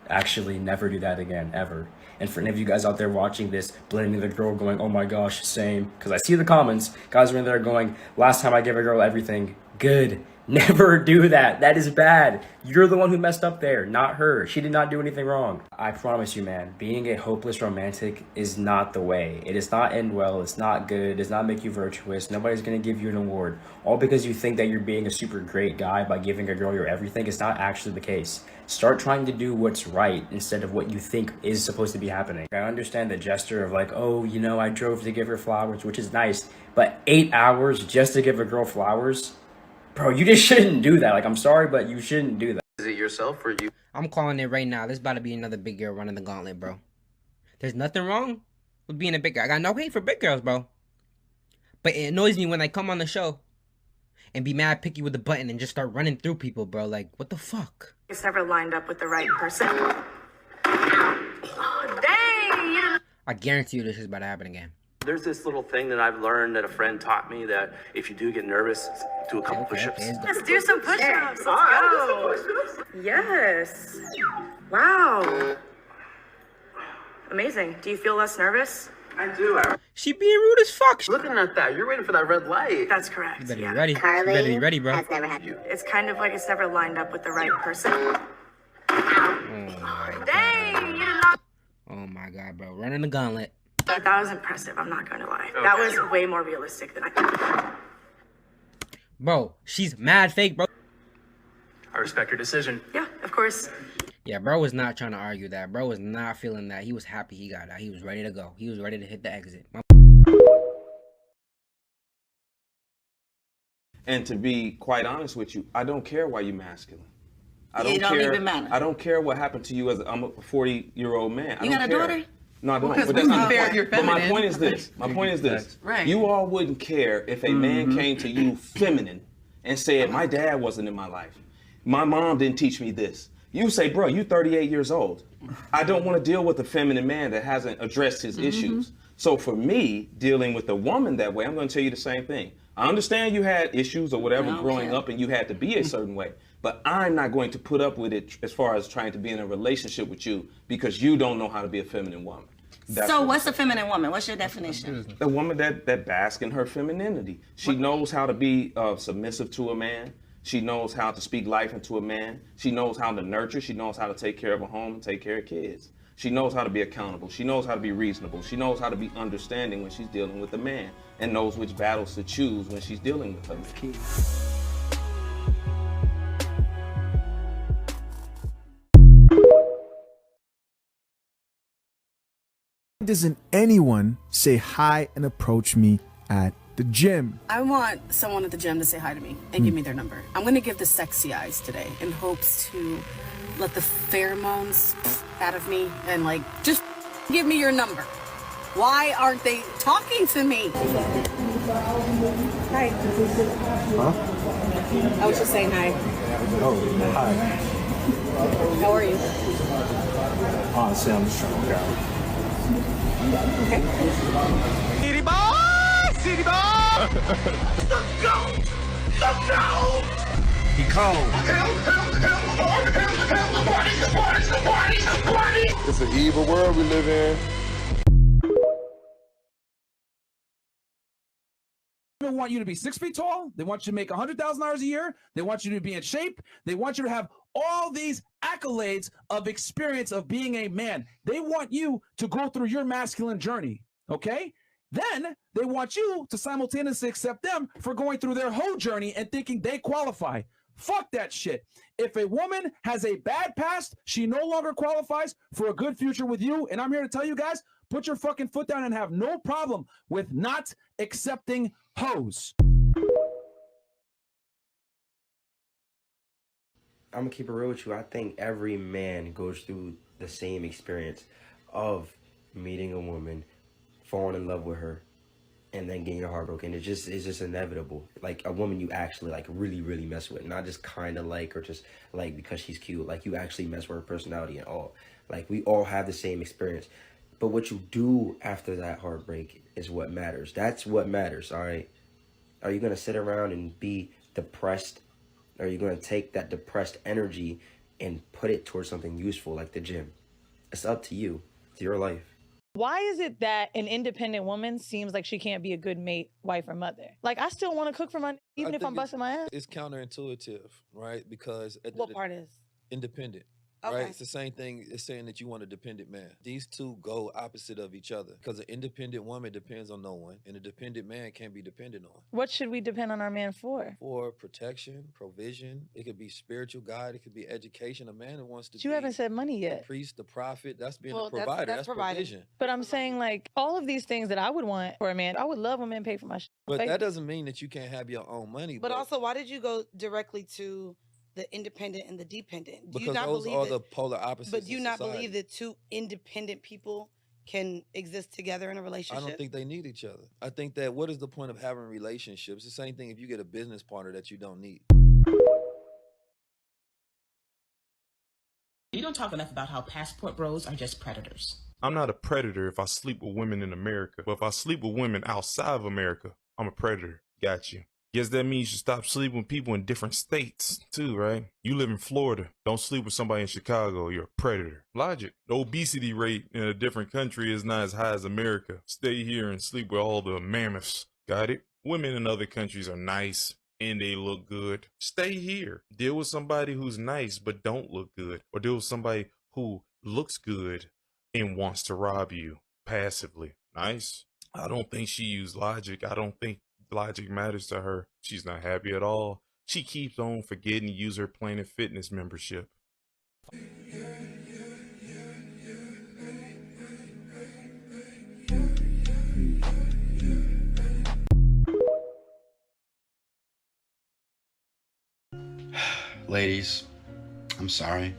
Actually, never do that again, ever. And for any of you guys out there watching this, blaming the girl, going, oh my gosh, same. Because I see the comments, guys are in there going, last time I gave a girl everything, good. Never do that. That is bad. You're the one who messed up there, not her. She did not do anything wrong. I promise you, man, being a hopeless romantic is not the way. It does not end well. It's not good. It does not make you virtuous. Nobody's going to give you an award. All because you think that you're being a super great guy by giving a girl your everything. It's not actually the case. Start trying to do what's right instead of what you think is supposed to be happening. I understand the gesture of like, oh, you know, I drove to give her flowers, which is nice, but 8 hours just to give a girl flowers? Bro, you just shouldn't do that. Like, I'm sorry, but you shouldn't do that. Is it yourself or you? I'm calling it right now. There's about to be another big girl running the gauntlet, bro. There's nothing wrong with being a big girl. I got no hate for big girls, bro. But it annoys me when they come on the show and be mad picky with the button and just start running through people, bro. Like, what the fuck? It's never lined up with the right person. Oh, dang! You didn't... I guarantee you this is about to happen again. There's this little thing that I've learned that a friend taught me that if you do get nervous, do a couple push-ups. Let's do some push-ups. Let's go. Yes. Wow. Amazing. Do you feel less nervous? I do. She being rude as fuck. Looking at that, you're waiting for that red light. That's correct. You better yeah. be ready. Carly You better be ready, bro. has never had It's kind of like it's never lined up with the right person. Oh my Dang! God. You did not... Oh my God, bro. Running the gauntlet. That was impressive. I'm not going to lie. That was way more realistic than I thought. Bro, she's mad fake, bro. I respect your decision. Yeah, of course. Yeah, bro was not trying to argue that. Bro was not feeling that. He was happy he got out. He was ready to go. He was ready to hit the exit. And to be quite honest with you, I don't care why you're masculine. I It don't even matter. I don't care what happened to you as I'm a 40-year-old man. You got a daughter? No, I don't. Because But we that's not compare the your point. But my feminine. point is this. My point is this. Right. You all wouldn't care if a man came to you feminine and said, my dad wasn't in my life. My mom didn't teach me this. You say, bro, you 38 years old. I don't want to deal with a feminine man that hasn't addressed his issues. So for me, dealing with a woman that way, I'm going to tell you the same thing. I understand you had issues or whatever growing up and you had to be a certain way, but I'm not going to put up with it as far as trying to be in a relationship with you because you don't know how to be a feminine woman. That's So what what's a feminine woman? What's your definition? a woman that basks in her femininity. She knows how to be submissive to a man. She knows how to speak life into a man. She knows how to nurture. She knows how to take care of a home and take care of kids. She knows how to be accountable. She knows how to be reasonable. She knows how to be understanding when she's dealing with a man and knows which battles to choose when she's dealing with a man. Doesn't anyone say hi and approach me at the gym? I want someone at the gym to say hi to me and give me their number. I'm gonna give the sexy eyes today in hopes to let the pheromones out of me and like just give me your number. Why aren't they talking to me? Hi. Huh? I was just saying hi. Oh, hi. How are you? Honestly, I'm just trying to work out. Okay. City boy! City boy! Let's go! Let's go! He cold. It's an evil world we live in. They want you to be 6 feet tall. They want you to make $100,000 a year. They want you to be in shape. They want you to have all these accolades of experience of being a man. They want you to go through your masculine journey, okay? Then they want you to simultaneously accept them for going through their whole journey and thinking they qualify. Fuck that shit. If a woman has a bad past, she no longer qualifies for a good future with you. And I'm here to tell you guys, put your fucking foot down and have no problem with not accepting hoes. I'm gonna keep it real with you. I think every man goes through the same experience of meeting a woman, falling in love with her, and then getting your heart broken. It's just inevitable. Like a woman you actually like really mess with, not just kind of like or just like because she's cute. Like you actually mess with her personality and all. Like we all have the same experience, but what you do after that heartbreak is what matters. That's what matters. All right. Are you gonna sit around and be depressed? Are you gonna take that depressed energy and put it towards something useful like the gym. It's up to you. It's your life. Why is it that an independent woman seems like she can't be a good mate, wife, or mother? Like, I still want to cook for my, even if I'm busting my ass. It's counterintuitive, right? Because What part is? independent. Okay. Right? It's the same thing as saying that you want a dependent man. These two go opposite of each other because an independent woman depends on no one and a dependent man can't be dependent on. What should we depend on our man for? For protection, provision, it could be spiritual guide, it could be education. A man that wants to But you be haven't said money the yet. priest, the prophet, that's being Well, a provider. that's providing. provision. But I'm saying, like, all of these things that I would want for a man, I would love when men pay for my shit. But Like, that doesn't mean that you can't have your own money. But also, why did you go directly to the independent and the dependent? Do you because not those believe are that, the polar opposites. but do you in not society. believe that two independent people can exist together in a I relationship? don't think they need each other. I think that what is the point of having relationships? The same thing if you get a business partner that you don't need. You don't talk enough about how passport bros are just predators. I'm not a predator if I sleep with women in America, but if I sleep with women outside of America, I'm a predator. Got you. Guess that means you should stop sleeping with people in different states, too, right? You live in Florida. Don't sleep with somebody in Chicago. You're a predator. Logic. The obesity rate in a different country is not as high as America. Stay here and sleep with all the mammoths. Got it? Women in other countries are nice and they look good. Stay here. Deal with somebody who's nice but don't look good. Or deal with somebody who looks good and wants to rob you passively. Nice. I don't think she used logic. I don't think logic matters to her. She's not happy at all. She keeps on forgetting to use her Planet Fitness membership. Ladies, I'm sorry.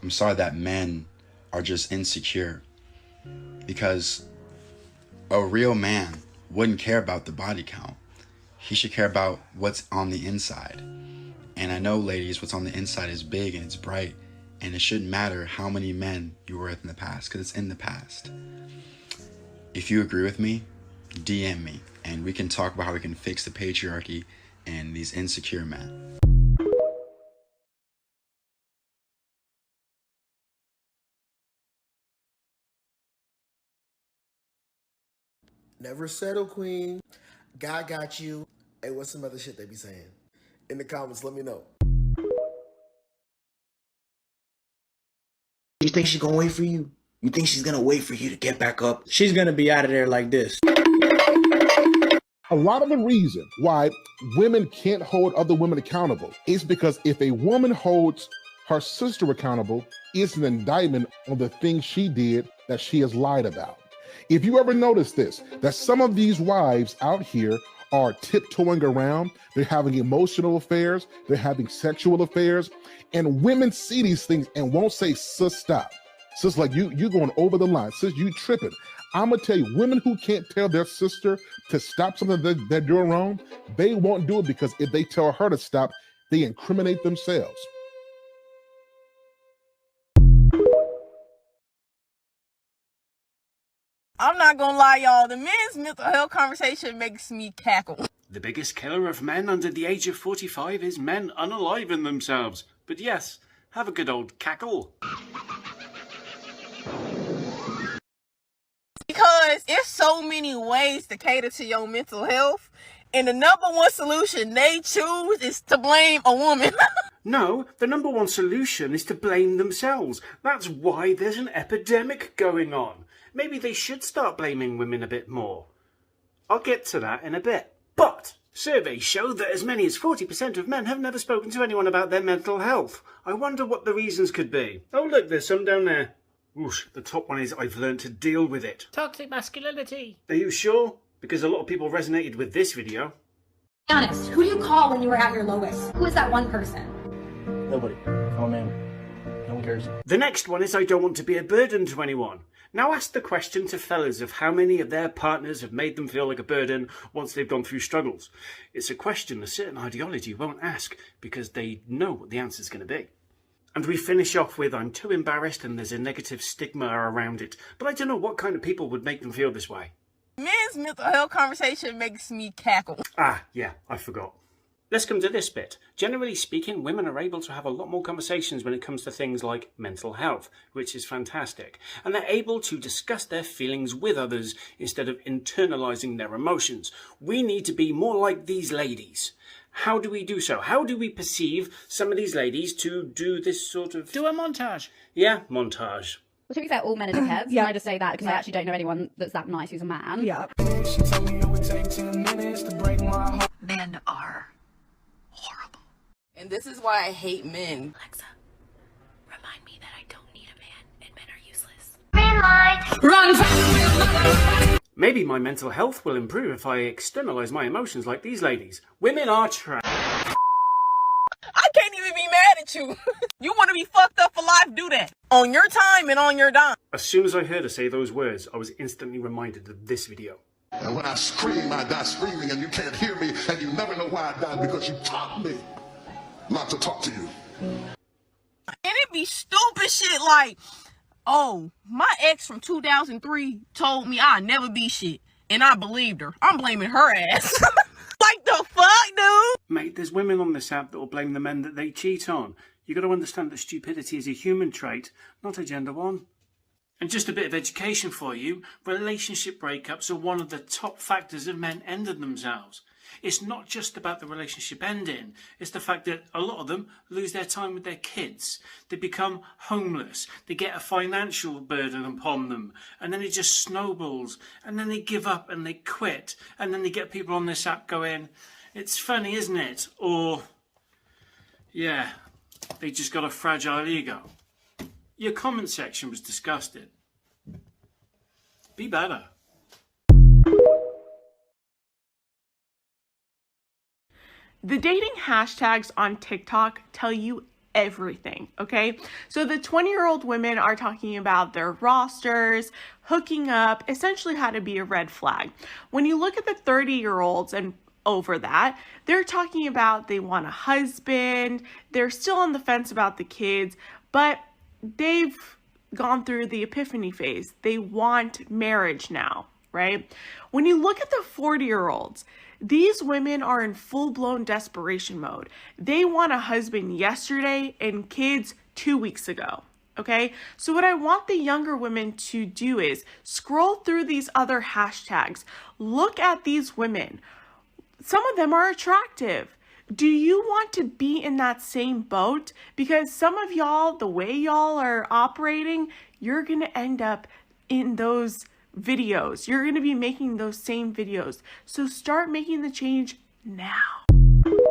I'm sorry that men are just insecure. Because a real man wouldn't care about the body count. He should care about what's on the inside. And I know, ladies, what's on the inside is big and it's bright. And it shouldn't matter how many men you were with in the past, because it's in the past. If you agree with me, DM me. And we can talk about how we can fix the patriarchy and these insecure men. Never settle, queen. God got you. Hey, what's some other shit they be saying? In the comments, let me know. You think she's gonna wait for you? You think she's gonna wait for you to get back up? She's gonna be out of there like this. A lot of the reason why women can't hold other women accountable is because if a woman holds her sister accountable, it's an indictment on the things she did that she has lied about. If you ever notice this, that some of these wives out here are tiptoeing around, they're having emotional affairs, they're having sexual affairs, and women see these things and won't say, sis, stop. Sis, like you going over the line. Sis, you tripping. I'm gonna tell you, women who can't tell their sister to stop something that they're doing wrong, they won't do it, because if they tell her to stop, they incriminate themselves. I'm not gonna lie, y'all. The men's mental health conversation makes me cackle. The biggest killer of men under the age of 45 is men unalive themselves. But yes, have a good old cackle. Because it's so many ways to cater to your mental health, and the number one solution they choose is to blame a woman. No, the number one solution is to blame themselves. That's why there's an epidemic going on. Maybe they should start blaming women a bit more. I'll get to that in a bit. But surveys show that as many as 40% of men have never spoken to anyone about their mental health. I wonder what the reasons could be. Oh look, there's some down there. Whoosh, the top one is I've learned to deal with it. Toxic masculinity. Are you sure? Because a lot of people resonated with this video. Be honest, who do you call when you were at your lowest? Who is that one person? Nobody. Oh man. No one cares. The next one is I don't want to be a burden to anyone. Now ask the question to fellas of how many of their partners have made them feel like a burden once they've gone through struggles. It's a question a certain ideology won't ask because they know what the answer's going to be. And we finish off with I'm too embarrassed and there's a negative stigma around it. But I don't know what kind of people would make them feel this way. Men's mental health conversation makes me cackle. Ah, yeah, I forgot. Let's come to this bit. Generally speaking, women are able to have a lot more conversations when it comes to things like mental health, which is fantastic. And they're able to discuss their feelings with others instead of internalizing their emotions. We need to be more like these ladies. How do we do so? How do we perceive some of these ladies to do this sort of... Do a montage. Yeah, montage. Well, to be fair, all men are dickheads. Yeah. I just say that because I actually don't know anyone that's that nice who's a man. Yeah. Men are horrible. And this is why I hate men. Alexa, remind me that I don't need a man and men are useless. Run! Maybe my mental health will improve if I externalize my emotions like these ladies. Women are trash. I can't even be mad at you. You want to be fucked up for life? Do that. On your time and on your dime. As soon as I heard her say those words, I was instantly reminded of this video. And when I scream, I die screaming, and you can't hear me, and you never know why I died, because you taught me not to talk to you. And it be stupid shit like, oh, my ex from 2003 told me I'd never be shit, and I believed her. I'm blaming her ass. Like the fuck, dude? Mate, there's women on this app that will blame the men that they cheat on. You got to understand that stupidity is a human trait, not a gender one. And just a bit of education for you, relationship breakups are one of the top factors of men ending themselves. It's not just about the relationship ending, it's the fact that a lot of them lose their time with their kids. They become homeless, they get a financial burden upon them, and then it just snowballs, and then they give up and they quit, and then they get people on this app going, it's funny, isn't it? Or, yeah, they just got a fragile ego. Your comment section was disgusting. Be better. The dating hashtags on TikTok tell you everything, okay? So the 20-year-old women are talking about their rosters, hooking up, essentially how to be a red flag. When you look at the 30-year-olds and over that, they're talking about they want a husband, they're still on the fence about the kids, but they've gone through the epiphany phase. They want marriage now, right? When you look at the 40-year-olds, these women are in full-blown desperation mode. They want a husband yesterday and kids 2 weeks ago, okay? So what I want the younger women to do is scroll through these other hashtags. Look at these women. Some of them are attractive. Do you want to be in that same boat? Because some of y'all, the way y'all are operating, you're going to end up in those videos. You're going to be making those same videos. So start making the change now.